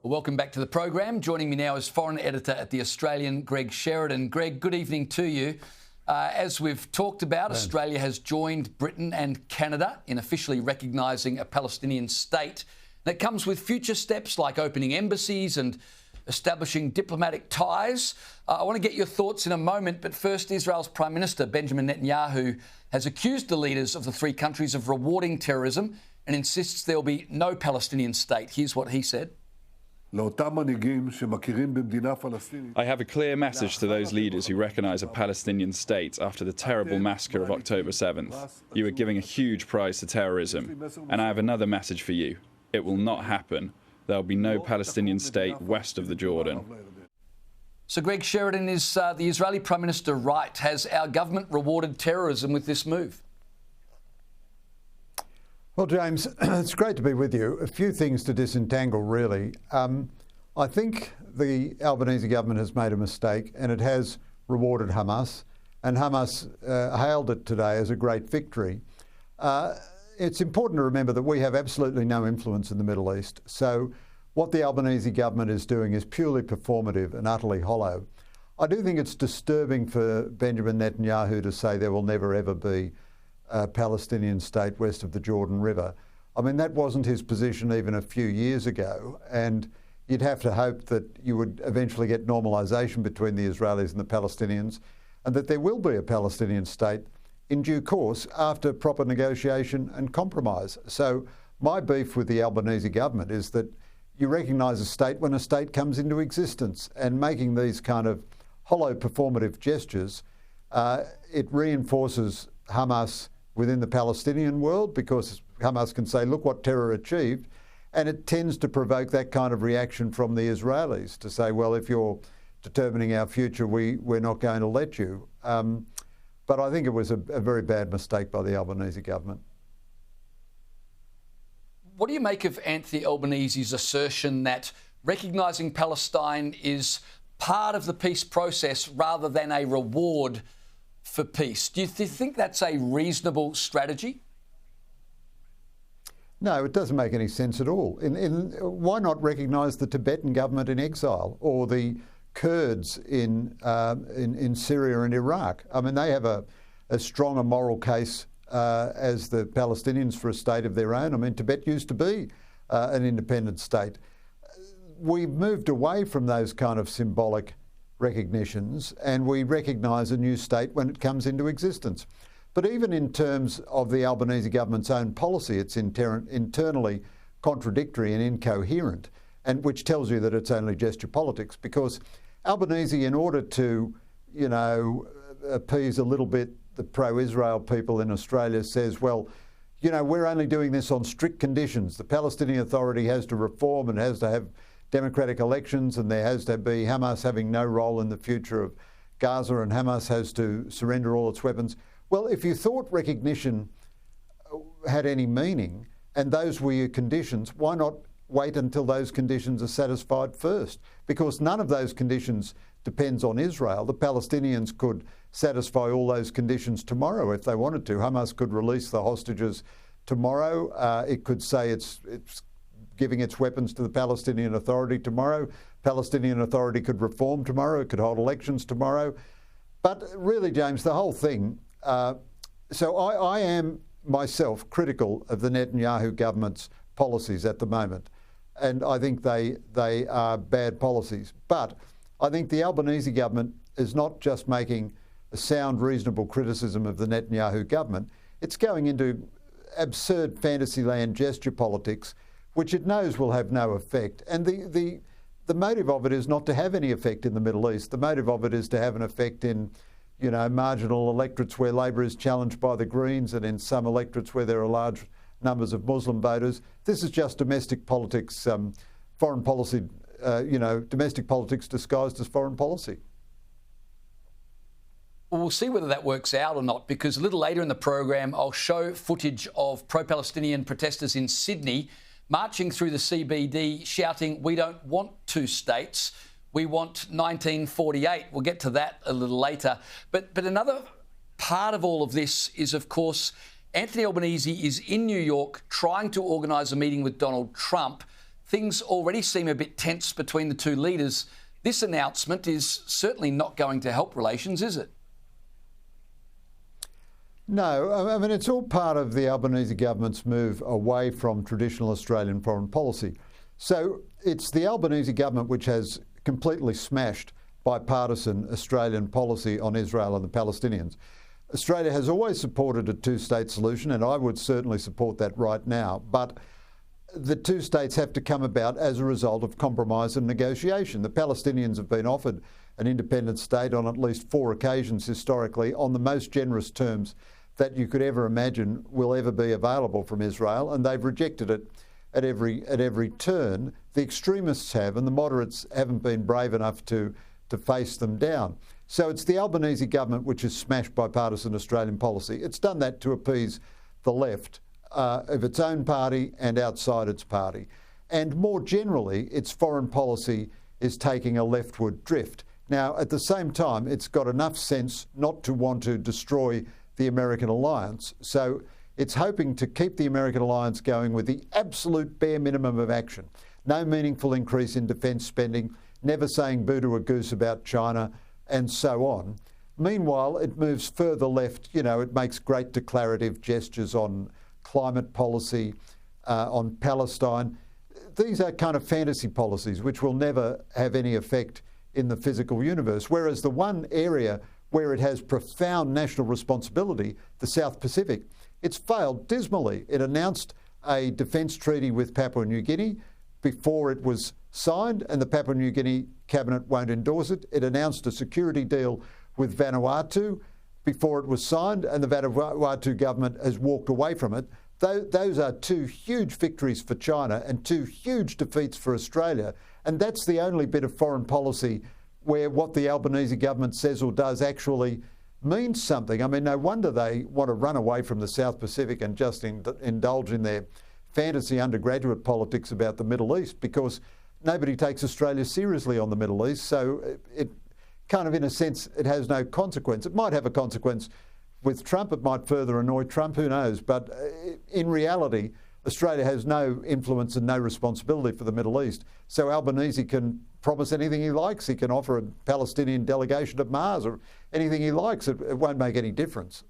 Welcome back to the program. Joining me now is foreign editor at The Australian, Greg Sheridan. Greg, good evening to you. As we've talked about, Australia has joined Britain and Canada in officially recognising a Palestinian state. That comes with future steps like opening embassies and establishing diplomatic ties. I want to get your thoughts in a moment, but first, Israel's Prime Minister Benjamin Netanyahu has accused the leaders of the three countries of rewarding terrorism and insists there will be no Palestinian state. Here's what he said. I have a clear message to those leaders who recognise a Palestinian state after the terrible massacre of October 7th. You are giving a huge prize to terrorism. And I have another message for you. It will not happen. There will be no Palestinian state west of the Jordan. So, Greg Sheridan, is the Israeli Prime Minister right? Has our government rewarded terrorism with this move? Well, James, it's great to be with you. A few things to disentangle, really. I think the Albanese government has made a mistake and it has rewarded Hamas, and Hamas hailed it today as a great victory. It's important to remember that we have absolutely no influence in the Middle East. So what the Albanese government is doing is purely performative and utterly hollow. I do think it's disturbing for Benjamin Netanyahu to say there will never, ever be a Palestinian state west of the Jordan River. I mean, that wasn't his position even a few years ago, and you'd have to hope that you would eventually get normalisation between the Israelis and the Palestinians, and that there will be a Palestinian state in due course after proper negotiation and compromise. So my beef with the Albanese government is that you recognise a state when a state comes into existence, and making these kind of hollow performative gestures, it reinforces Hamas within the Palestinian world, because Hamas can say, look what terror achieved, and it tends to provoke that kind of reaction from the Israelis to say, well, if you're determining our future, we're not going to let you. But I think it was a very bad mistake by the Albanese government. What do you make of Anthony Albanese's assertion that recognising Palestine is part of the peace process rather than a reward for peace? Do you think that's a reasonable strategy? No, it doesn't make any sense at all. Why not recognise the Tibetan government in exile, or the Kurds in Syria and Iraq? I mean, they have as strong a moral case as the Palestinians for a state of their own. I mean, Tibet used to be an independent state. We've moved away from those kind of symbolic recognitions, and we recognise a new state when it comes into existence. But even in terms of the Albanese government's own policy, it's internally contradictory and incoherent, and which tells you that it's only gesture politics, because Albanese, in order to, appease a little bit the pro-Israel people in Australia, says, well, we're only doing this on strict conditions. The Palestinian Authority has to reform and has to have democratic elections, and there has to be Hamas having no role in the future of Gaza, and Hamas has to surrender all its weapons. Well, if you thought recognition had any meaning and those were your conditions, why not wait until those conditions are satisfied first? Because none of those conditions depends on Israel. The Palestinians could satisfy all those conditions tomorrow if they wanted to. Hamas could release the hostages tomorrow. It could say it's giving its weapons to the Palestinian Authority tomorrow. Palestinian Authority could reform tomorrow. It could hold elections tomorrow. But really, James, the whole thing... So I am myself critical of the Netanyahu government's policies at the moment, and I think they are bad policies. But I think the Albanese government is not just making a sound, reasonable criticism of the Netanyahu government. It's going into absurd fantasyland gesture politics, which it knows will have no effect. And the motive of it is not to have any effect in the Middle East. The motive of it is to have an effect in, marginal electorates where Labor is challenged by the Greens, and in some electorates where there are large numbers of Muslim voters. This is just domestic politics, foreign policy, domestic politics disguised as foreign policy. Well, we'll see whether that works out or not, because a little later in the program, I'll show footage of pro-Palestinian protesters in Sydney marching through the CBD shouting, "We don't want two states. We want 1948. We'll get to that a little later. But another part of all of this is, of course, Anthony Albanese is in New York trying to organise a meeting with Donald Trump things already seem a bit tense between the two leaders. This announcement is certainly not going to help relations, is it? No, I mean, it's all part of the Albanese government's move away from traditional Australian foreign policy. So it's the Albanese government which has completely smashed bipartisan Australian policy on Israel and the Palestinians. Australia has always supported a two-state solution, and I would certainly support that right now. But the two states have to come about as a result of compromise and negotiation. The Palestinians have been offered an independent state on at least 4 occasions historically on the most generous terms that you could ever imagine will ever be available from Israel, and they've rejected it at every turn. The extremists have, and the moderates haven't been brave enough to face them down. So it's the Albanese government which has smashed bipartisan Australian policy. It's done that to appease the left of its own party and outside its party. And more generally, its foreign policy is taking a leftward drift. Now, at the same time, it's got enough sense not to want to destroy the American alliance. So it's hoping to keep the American alliance going with the absolute bare minimum of action. No meaningful increase in defence spending, never saying boo to a goose about China, and so on. Meanwhile, it moves further left. You know, it makes great declarative gestures on climate policy, on Palestine. These are kind of fantasy policies which will never have any effect in the physical universe. Whereas the one area where it has profound national responsibility, the South Pacific, it's failed dismally. It announced a defence treaty with Papua New Guinea before it was signed, and the Papua New Guinea cabinet won't endorse it. It announced a security deal with Vanuatu before it was signed, and the Vanuatu government has walked away from it. Those are 2 huge victories for China and 2 huge defeats for Australia. And that's the only bit of foreign policy where what the Albanese government says or does actually means something. I mean, no wonder they want to run away from the South Pacific and just indulge in their fantasy undergraduate politics about the Middle East, because nobody takes Australia seriously on the Middle East. So it kind of, in a sense, it has no consequence. It might have a consequence with Trump. It might further annoy Trump, who knows? But in reality, Australia has no influence and no responsibility for the Middle East. So Albanese can promise anything he likes. He can offer a Palestinian delegation to Mars or anything he likes. It won't make any difference.